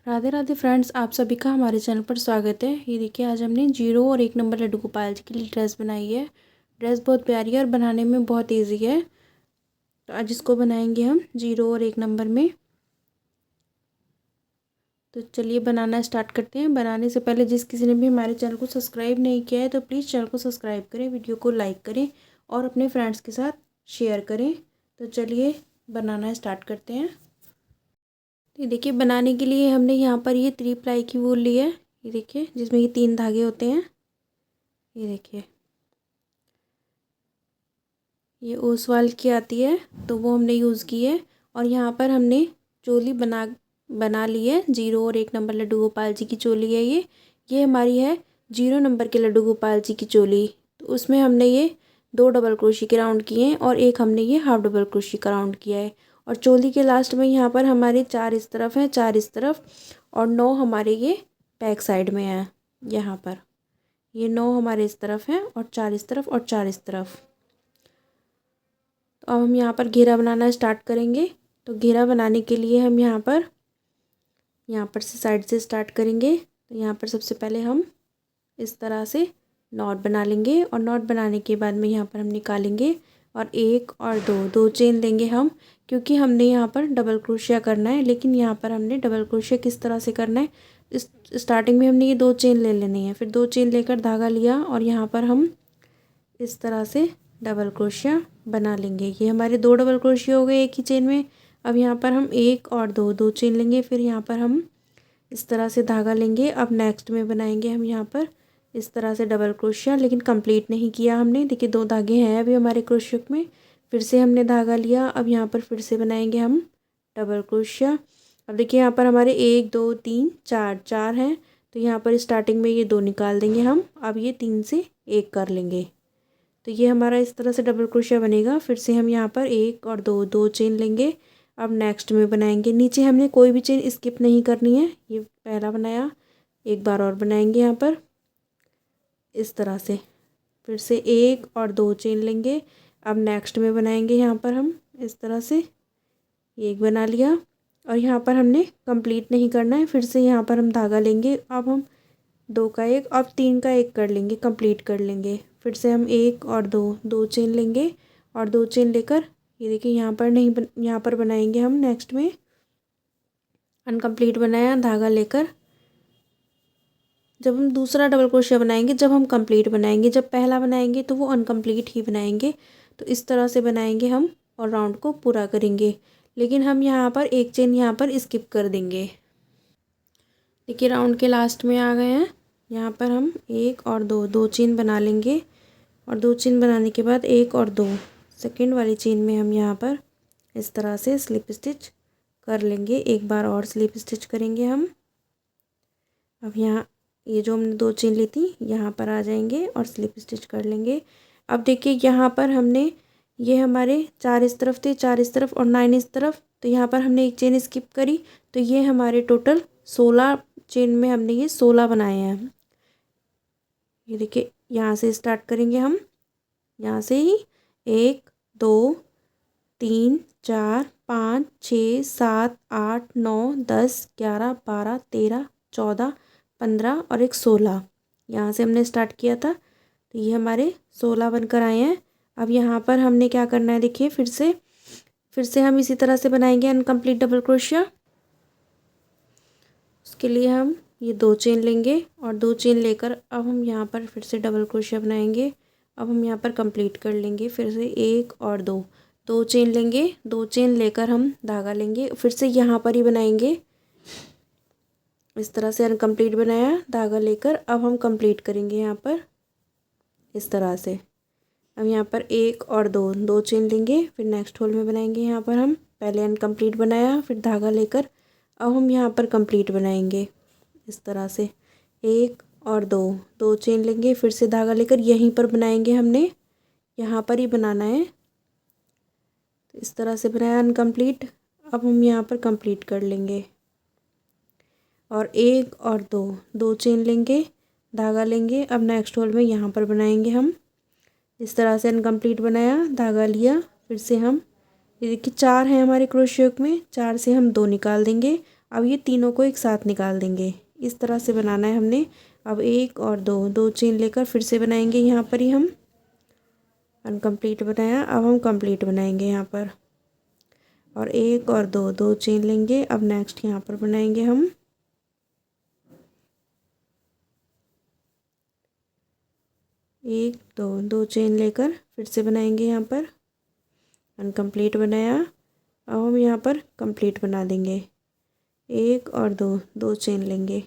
Radhe Radhe friends, आप सभी का हमारे चैनल पर स्वागत है। ये देखिए, आज हमने 0 और 1 नंबर लड्डू गोपाल जी के लिए ड्रेस बनाई है। ड्रेस बहुत प्यारी है और बनाने में बहुत इजी है। तो आज इसको बनाएंगे हम 0 और 1 नंबर में। तो चलिए बनाना स्टार्ट करते हैं। बनाने से पहले जिस किसी ने भी हमारे चैनल को सब्सक्राइब नहीं किया है तो प्लीज़ चैनल को सब्सक्राइब करें, वीडियो को लाइक करें और अपने फ्रेंड्स के साथ शेयर करें। तो चलिए बनाना स्टार्ट करते हैं। ये देखिए, बनाने के लिए हमने यहाँ पर ये 3 प्लाई की वूल ली है। ये देखिए, जिसमें ये 3 धागे होते हैं। ये देखिए, ये ओसवाल की आती है तो वो हमने यूज़ की है। और यहाँ पर हमने चोली बना ली है। 0 और 1 नंबर लड्डू गोपाल जी की चोली है ये हमारी है 0 नंबर के लड्डू गोपाल जी की चोली। तो उसमें हमने ये 2 डबल क्रोशी के राउंड किए हैं और एक हमने ये हाफ डबल क्रोशी का राउंड किया है। और चोली के लास्ट में यहाँ पर हमारे 4 इस तरफ हैं, 4 इस तरफ और 9 हमारे ये बैक साइड में हैं। यहाँ पर ये 9 हमारे इस तरफ हैं और 4 इस तरफ और 4 इस तरफ। तो अब हम यहाँ पर घेरा बनाना स्टार्ट करेंगे। तो घेरा बनाने के लिए हम यहाँ पर से साइड से स्टार्ट करेंगे। तो यहाँ पर सबसे पहले हम इस तरह से नॉट बना लेंगे और नॉट बनाने के बाद में यहाँ पर हम निकालेंगे और 1 और 2 चेन लेंगे हम, क्योंकि हमने यहाँ पर डबल क्रोशिया करना है। लेकिन यहाँ पर हमने डबल क्रोशिया किस तरह से करना है, इस स्टार्टिंग में हमने ये 2 चेन ले लेनी है। फिर 2 चेन लेकर धागा लिया और यहाँ पर हम इस तरह से डबल क्रोशिया बना लेंगे। ये हमारे 2 डबल क्रोशिया हो गए एक ही चेन में। अब यहाँ पर हम 1 और 2 चेन लेंगे। फिर यहाँ पर हम इस तरह से धागा लेंगे। अब नेक्स्ट में बनाएंगे हम यहाँ पर इस तरह से डबल क्रोशिया, लेकिन कंप्लीट नहीं किया हमने। देखिए 2 धागे हैं अभी हमारे क्रोशिया में। फिर से हमने धागा लिया। अब यहाँ पर फिर से बनाएंगे हम डबल क्रोशिया। अब देखिए यहाँ पर हमारे 1 2 3 4 हैं। तो यहाँ पर स्टार्टिंग में ये 2 निकाल देंगे हम। अब ये 3 से 1 कर लेंगे। तो ये हमारा इस तरह से डबल क्रोशिया बनेगा। फिर से हम यहाँ पर 1 और 2 चेन लेंगे। अब नेक्स्ट में बनाएंगे। नीचे हमने कोई भी चेन स्किप नहीं करनी है। ये पहला बनाया, एक बार और बनाएंगे यहाँ पर इस तरह से। फिर से 1 और 2 चेन लेंगे। अब नेक्स्ट में बनाएंगे यहाँ पर हम इस तरह से, एक बना लिया और यहाँ पर हमने कंप्लीट नहीं करना है। फिर से यहाँ पर हम धागा लेंगे। अब हम 2 का 1, अब 3 का 1 कर लेंगे, कंप्लीट कर लेंगे। फिर से हम 1 और 2 चेन लेंगे और 2 चेन लेकर ये देखिए यहाँ पर नहीं यहाँ पर बनाएंगे हम नेक्स्ट में अनकम्प्लीट बनाया धागा लेकर। जब हम दूसरा डबल क्रोशिया बनाएंगे, जब हम कंप्लीट बनाएंगे, जब पहला बनाएंगे तो वो अनकम्प्लीट ही बनाएंगे। तो इस तरह से बनाएंगे हम और राउंड को पूरा करेंगे। लेकिन हम यहाँ पर एक चेन यहाँ पर स्किप कर देंगे। देखिए राउंड के लास्ट में आ गए हैं। यहाँ पर हम 1 और 2 चेन बना लेंगे और 2 चेन बनाने के बाद 1 और 2 सेकेंड वाली चेन में हम यहाँ पर इस तरह से स्लिप स्टिच कर लेंगे। एक बार और स्लिप स्टिच करेंगे हम। अब यहाँ ये जो हमने 2 चेन ली थी यहाँ पर आ जाएंगे और स्लिप स्टिच कर लेंगे। अब देखिए यहाँ पर हमने ये हमारे 4 इस तरफ थे, 4 इस तरफ और 9 इस तरफ। तो यहाँ पर हमने एक चेन स्किप करी। तो ये हमारे टोटल 16 चेन में हमने ये 16 बनाए हैं। ये देखिए यहाँ से स्टार्ट करेंगे हम, यहाँ से ही 1 2 3 4 5 6 7 8 9 10 11 12 13 14 15 और एक 16। यहाँ से हमने स्टार्ट किया था। तो ये हमारे 16 बनकर आए हैं। अब यहाँ पर हमने क्या करना है, देखिए फिर से हम इसी तरह से बनाएंगे अनकम्प्लीट डबल क्रोशिया। उसके लिए हम ये 2 चेन लेंगे और 2 चेन लेकर अब हम यहाँ पर फिर से डबल क्रोशिया बनाएंगे। अब हम यहाँ पर कंप्लीट कर लेंगे। फिर से 1 और 2 चेन लेंगे, 2 चेन लेकर हम धागा लेंगे। फिर से यहाँ पर ही बनाएंगे इस तरह से अनकम्प्लीट बनाया धागा लेकर। अब हम कंप्लीट करेंगे यहाँ पर इस तरह से। अब यहाँ पर 1 और 2 चेन लेंगे। फिर नेक्स्ट होल में बनाएंगे। यहाँ पर हम पहले अनकम्प्लीट बनाया, फिर धागा लेकर अब हम यहाँ पर कंप्लीट बनाएंगे इस तरह से। 1 और 2 चेन लेंगे। फिर से धागा लेकर यहीं पर बनाएंगे, हमने यहाँ पर ही बनाना है। तो इस तरह से बनाया अनकम्प्लीट। अब हम यहाँ पर कंप्लीट कर लेंगे और 1 और 2 चेन लेंगे, धागा लेंगे। अब नेक्स्ट होल में यहाँ पर बनाएंगे हम इस तरह से अनकम्प्लीट बनाया, धागा लिया। फिर से हम ये देखिए 4 हैं हमारे क्रोशिया में, 4 से हम 2 निकाल देंगे अब ये तीनों को एक साथ निकाल देंगे। इस तरह से बनाना है हमने। अब एक और दो, दो चेन लेकर फिर से बनाएंगे यहाँ पर ही हम। अनकम्प्लीट बनाया, अब हम कंप्लीट बनाएंगे यहाँ पर। और एक और दो, दो चेन लेंगे। अब नेक्स्ट यहाँ पर बनाएंगे हम। एक दो, दो चेन लेकर फिर से बनाएंगे यहाँ पर। अनकम्प्लीट बनाया, अब हम यहाँ पर कंप्लीट बना देंगे। एक और दो, दो चेन लेंगे।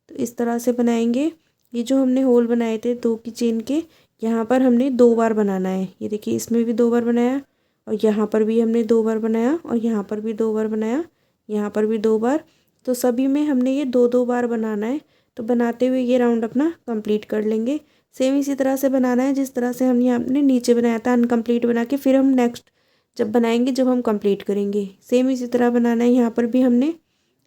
तो इस तरह से बनाएंगे। ये जो हमने होल बनाए थे दो की चेन के, यहाँ पर हमने दो बार बनाना है। ये देखिए, इसमें भी दो बार बनाया और यहाँ पर भी हमने दो बार बनाया और यहाँ पर भी दो बार बनाया, यहाँ पर भी दो बार। तो सभी में हमने ये दो दो बार बनाना है। तो बनाते हुए ये राउंड अपना कंप्लीट कर लेंगे। सेम इसी तरह से बनाना है जिस तरह से हम यहाँ अपने नीचे बनाया था अनकम्प्लीट बना के। फिर हम नेक्स्ट जब बनाएंगे, जब हम कंप्लीट करेंगे, सेम इसी तरह बनाना है। यहाँ पर भी हमने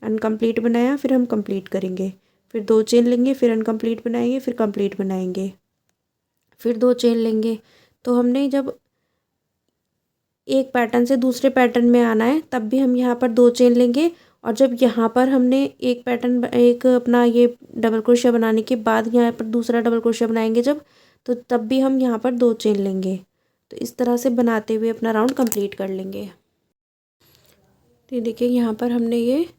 अनकम्प्लीट बनाया, फिर हम कंप्लीट करेंगे। फिर दो चेन लेंगे, फिर अनकम्प्लीट बनाएंगे, फिर कंप्लीट बनाएंगे, फिर दो चेन लेंगे। तो हमने जब एक पैटर्न से दूसरे पैटर्न में आना है तब भी हम यहाँ पर दो चेन लेंगे। और जब यहाँ पर हमने एक पैटर्न, एक अपना ये डबल क्रोशिया बनाने के बाद यहाँ पर दूसरा डबल क्रोशिया बनाएंगे जब, तो तब भी हम यहाँ पर दो चेन लेंगे। तो इस तरह से बनाते हुए अपना राउंड कंप्लीट कर लेंगे। तो ये देखिए, यहाँ पर हमने ये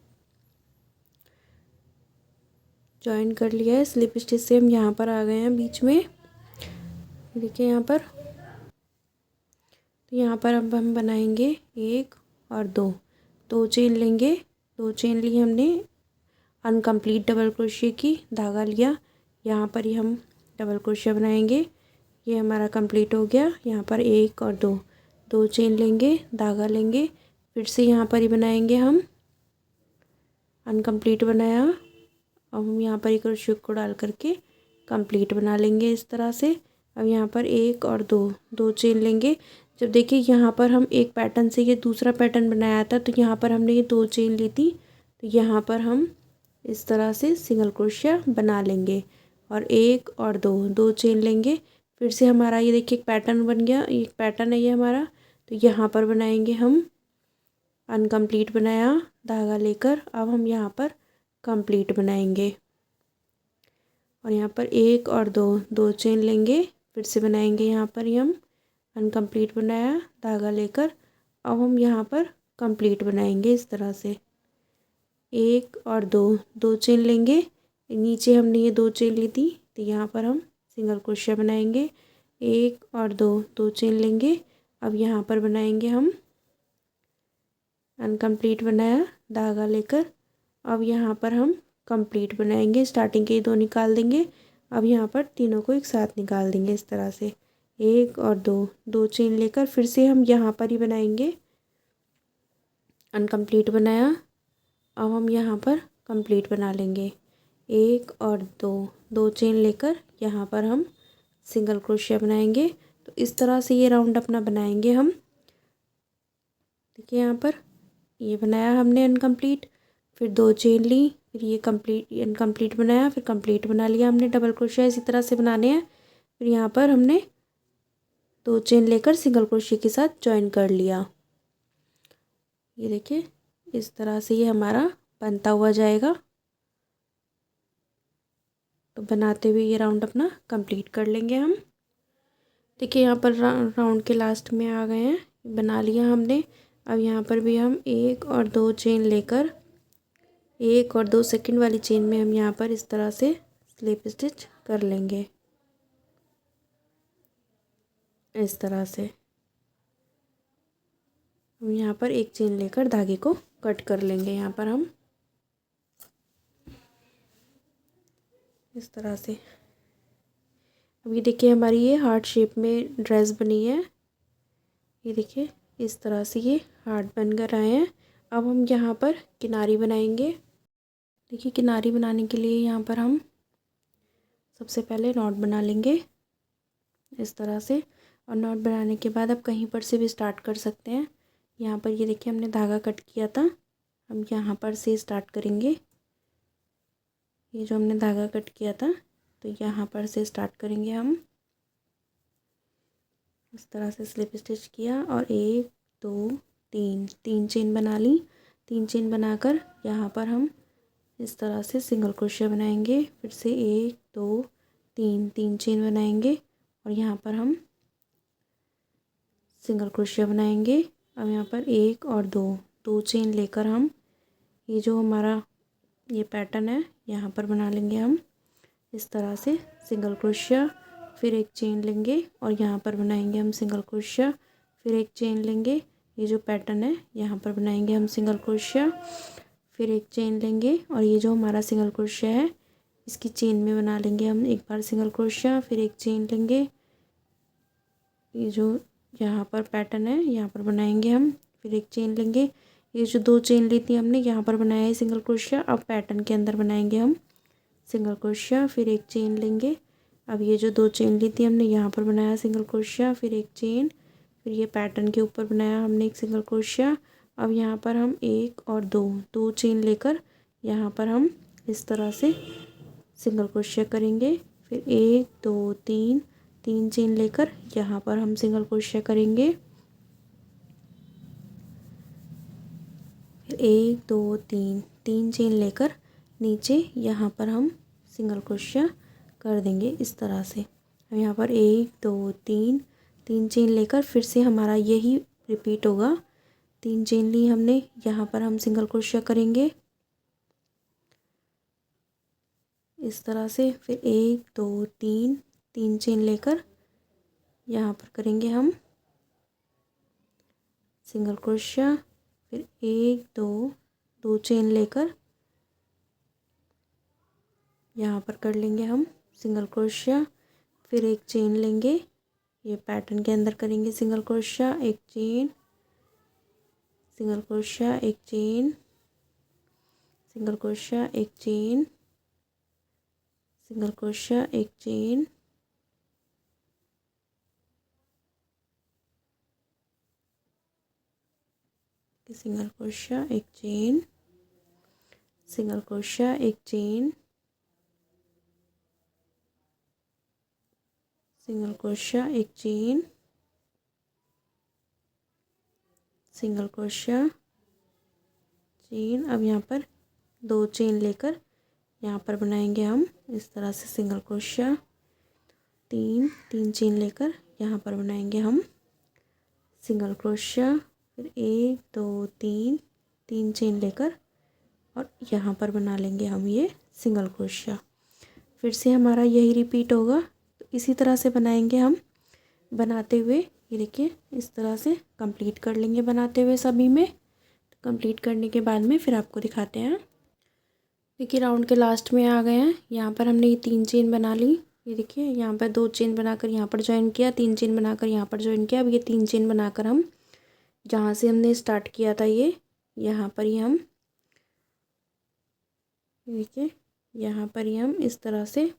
जॉइन कर लिया है। स्लिप स्टिच से हम यहाँ पर आ गए हैं बीच में। देखिए यहाँ पर, तो यहाँ पर अब हम बनाएंगे एक और दो, दो चेन लेंगे। दो चेन ली हमने, अनकम्प्लीट डबल क्रोशिया की धागा लिया, यहाँ पर ही हम डबल क्रोशिया बनाएंगे। ये हमारा कंप्लीट हो गया। यहाँ पर एक और दो, दो चेन लेंगे, धागा लेंगे, फिर से यहाँ पर ही बनाएंगे हम। अनकम्प्लीट बनाया, अब हम यहाँ पर एक क्रोशिया को डाल करके कंप्लीट बना लेंगे इस तरह से। अब यहाँ पर एक और दो, दो चेन लेंगे। जब देखिए यहाँ पर हम एक पैटर्न से ये दूसरा पैटर्न बनाया था, तो यहाँ पर हमने ये दो चेन ली थी। तो यहाँ पर हम इस तरह से सिंगल क्रोशिया बना लेंगे और एक और दो, दो चेन लेंगे। फिर से हमारा ये देखिए एक पैटर्न बन गया, एक पैटर्न है ये हमारा। तो यहाँ पर बनाएंगे हम। अनकम्प्लीट बनाया, धागा लेकर अब हम यहाँ पर कंप्लीट बनाएंगे। और यहाँ पर एक और दो, दो चेन लेंगे, फिर से बनाएंगे यहाँ पर ही हम। अनकम्प्लीट बनाया, धागा लेकर अब हम यहाँ पर कंप्लीट बनाएंगे इस तरह से। एक और दो, दो चेन लेंगे। नीचे हमने ये दो चेन ली थी, तो यहाँ पर हम सिंगल क्रोशिया बनाएंगे। एक और दो, दो चेन लेंगे। अब यहाँ पर बनाएंगे हम। अनकम्प्लीट बनाया, धागा लेकर अब यहाँ पर हम कंप्लीट बनाएंगे। स्टार्टिंग के दो निकाल देंगे। अब यहाँ पर तीनों को एक साथ निकाल देंगे इस तरह से। एक और दो, दो चेन लेकर फिर से हम यहाँ पर ही बनाएंगे। अनकम्प्लीट बनाया, अब हम यहाँ पर कंप्लीट बना लेंगे। एक और दो, दो चेन लेकर यहाँ पर हम सिंगल क्रोशिया बनाएंगे। तो इस तरह से ये राउंड अपना बनाएंगे हम। देखिए यहाँ पर ये बनाया हमने अनकम्प्लीट, फिर दो चेन ली, फिर ये कंप्लीट, अनकम्प्लीट बनाया, फिर कंप्लीट बना लिया हमने। डबल क्रोशिया इसी तरह से बनाने हैं। फिर यहाँ पर हमने दो चेन लेकर सिंगल क्रोशिया के साथ जॉइन कर लिया। ये देखिए, इस तरह से ये हमारा बनता हुआ जाएगा। तो बनाते हुए ये राउंड अपना कंप्लीट कर लेंगे हम। देखिए यहाँ पर राउंड के लास्ट में आ गए हैं, बना लिया हमने। अब यहाँ पर भी हम एक और दो चेन लेकर, एक और दो सेकंड वाली चेन में हम यहाँ पर इस तरह से स्लिप स्टिच कर लेंगे इस तरह से। हम यहाँ पर एक चेन लेकर धागे को कट कर लेंगे यहाँ पर हम इस तरह से। अभी देखिए हमारी ये हार्ट शेप में ड्रेस बनी है। ये देखिए इस तरह से ये हार्ट बन कर आए हैं। अब हम यहाँ पर किनारी बनाएंगे। देखिए किनारी बनाने के लिए यहाँ पर हम सबसे पहले नॉट बना लेंगे इस तरह से। और नॉट बनाने के बाद अब कहीं पर से भी स्टार्ट कर सकते हैं। यहाँ पर ये देखिए हमने धागा कट किया था, हम यहाँ पर से स्टार्ट करेंगे। ये जो हमने धागा कट किया था, तो यहाँ पर से स्टार्ट करेंगे हम इस तरह से। स्लिप स्टिच किया और एक दो तीन, तीन चेन बना ली। 3 चेन बनाकर यहाँ पर हम इस तरह से सिंगल क्रोशिया बनाएंगे। फिर से 1 2 3 3 चेन बनाएंगे और यहाँ पर हम सिंगल क्रोशिया बनाएंगे। अब यहाँ पर 1 और 2 चेन लेकर हम ये जो हमारा ये पैटर्न है यहाँ पर बना लेंगे हम इस तरह से सिंगल क्रोशिया, फिर एक चेन लेंगे और यहाँ पर बनाएंगे हम सिंगल क्रोशिया, फिर एक चेन लेंगे। ये जो पैटर्न है यहाँ पर बनाएंगे हम सिंगल क्रोशिया, फिर एक चेन लेंगे और ये जो हमारा सिंगल क्रोशिया है इसकी चेन में बना लेंगे हम एक बार सिंगल क्रोशिया, फिर एक चेन लेंगे। ये जो यहाँ पर पैटर्न है यहाँ पर बनाएंगे हम, फिर एक चेन लेंगे। ये जो 2 चेन ली थी हमने यहाँ पर बनाया है सिंगल क्रोशिया। अब पैटर्न के अंदर बनाएंगे हम सिंगल क्रोशिया, फिर एक चेन लेंगे। अब ये जो 2 चेन ली थी हमने यहाँ पर बनाया सिंगल क्रोशिया, फिर एक चेन, फिर ये पैटर्न के ऊपर बनाया हमने एक सिंगल क्रोशिया। अब यहाँ पर हम 1 और 2 चेन लेकर यहाँ पर हम इस तरह से सिंगल क्रोशिया करेंगे। फिर 1 2 3 चेन लेकर यहाँ पर हम सिंगल क्रोशिया करेंगे। फिर 1 2 3 चेन लेकर नीचे यहाँ पर हम सिंगल क्रोशिया कर देंगे इस तरह से। अब यहाँ पर 1 2 3 चेन लेकर फिर से हमारा यही रिपीट होगा। 3 चेन ली हमने, यहाँ पर हम सिंगल क्रोशिया करेंगे इस तरह से। फिर 1 2 3 चेन लेकर यहाँ पर करेंगे हम सिंगल क्रोशिया, फिर 1 2 चेन लेकर यहाँ पर कर लेंगे हम सिंगल क्रोशिया, फिर एक चेन लेंगे। ये पैटर्न के अंदर करेंगे सिंगल क्रोशिया, एक चेन, सिंगल क्रोशिया, एक चेन, सिंगल क्रोशिया, एक चेन, सिंगल क्रोशिया, एक चेन, सिंगल क्रोशिया, एक चेन, सिंगल क्रोशिया, एक चेन, सिंगल क्रोशिया, एक चेन, सिंगल क्रोशिया, चेन। अब यहाँ पर 2 चेन लेकर यहाँ पर बनाएंगे हम इस तरह से सिंगल क्रोशिया। 3 चेन लेकर यहाँ पर बनाएंगे हम सिंगल क्रोशिया। फिर 1 2 3 चेन लेकर और यहाँ पर बना लेंगे हम ये सिंगल क्रोशिया। फिर से हमारा यही रिपीट होगा। तो इसी तरह से बनाएंगे हम बनाते हुए। ये देखिए इस तरह से कंप्लीट कर लेंगे बनाते हुए सभी में। तो कंप्लीट करने के बाद में फिर आपको दिखाते हैं। देखिए राउंड के लास्ट में आ गए हैं। यहाँ पर हमने ये 3 चेन बना ली। ये देखिए यहाँ पर 2 चेन बनाकर यहाँ पर ज्वाइन किया, 3 चेन बनाकर यहाँ पर ज्वाइन किया। अब ये 3 चेन बनाकर हम जहाँ से हमने स्टार्ट किया था ये यहाँ पर ही हम देखिए यहाँ पर ही हम इस तरह से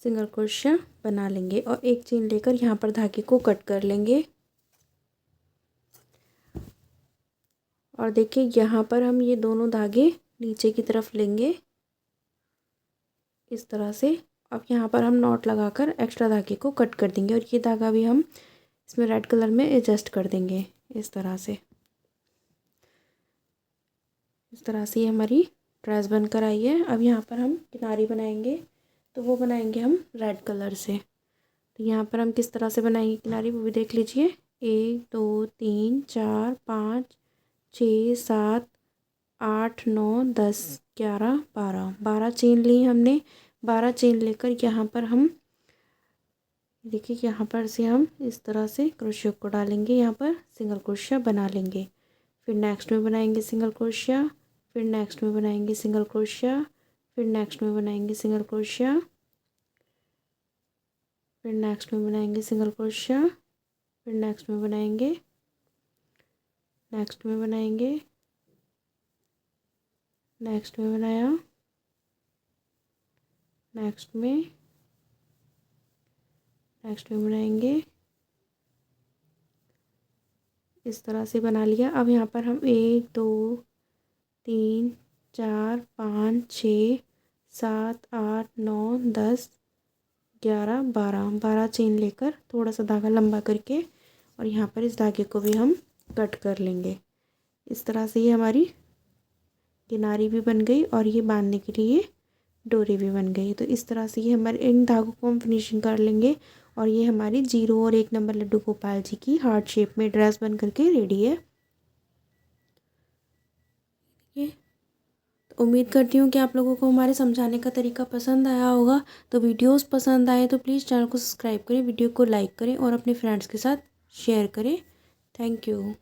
सिंगल क्रोशिया बना लेंगे और एक चेन लेकर यहाँ पर धागे को कट कर लेंगे। और देखिए यहाँ पर हम ये दोनों धागे नीचे की तरफ लेंगे इस तरह से। अब यहाँ पर हम नॉट लगाकर एक्स्ट्रा धागे को कट कर देंगे और ये धागा भी हम इसमें रेड कलर में एडजस्ट कर देंगे इस तरह से। इस तरह से ये हमारी ड्रेस बनकर आई है। अब यहाँ पर हम किनारी बनाएंगे, तो वो बनाएंगे हम रेड कलर से। तो यहाँ पर हम किस तरह से बनाएंगे किनारी वो भी देख लीजिए। 1 2 3 4 5 6 7 8 9 10 11 12 चेन ली हमने। 12 चेन लेकर यहाँ पर हम देखिए यहाँ पर से हम इस तरह से क्रोशिया को डालेंगे, यहाँ पर सिंगल क्रोशिया बना लेंगे। फिर नेक्स्ट में बनाएंगे सिंगल क्रोशिया, फिर नेक्स्ट में बनाएंगे सिंगल क्रोशिया, फिर नेक्स्ट में बनाएंगे सिंगल क्रोशिया, फिर नेक्स्ट में बनाएंगे सिंगल क्रोशिया, फिर नेक्स्ट में बनाएंगे, नेक्स्ट में बनाएंगे, नेक्स्ट में बनाया, नेक्स्ट में बनाएंगे। इस तरह से बना लिया। अब यहाँ पर हम 1 2 3 4 5 6 7 8 9 10 11 12 चेन लेकर थोड़ा सा धागा लंबा करके और यहाँ पर इस धागे को भी हम कट कर लेंगे इस तरह से ये हमारी किनारी भी बन गई और ये बांधने के लिए डोरी भी बन गई। तो इस तरह से ये हमारे इन धागों को हम फिनिशिंग कर लेंगे और ये हमारी 0 और 1 नंबर लड्डू गोपाल जी की हार्ट शेप में ड्रेस बन करके रेडी है। ये तो उम्मीद करती हूँ कि आप लोगों को हमारे समझाने का तरीका पसंद आया होगा। तो वीडियोस पसंद आए तो प्लीज़ चैनल को सब्सक्राइब करें, वीडियो को लाइक करें और अपने फ्रेंड्स के साथ शेयर करें। Thank you.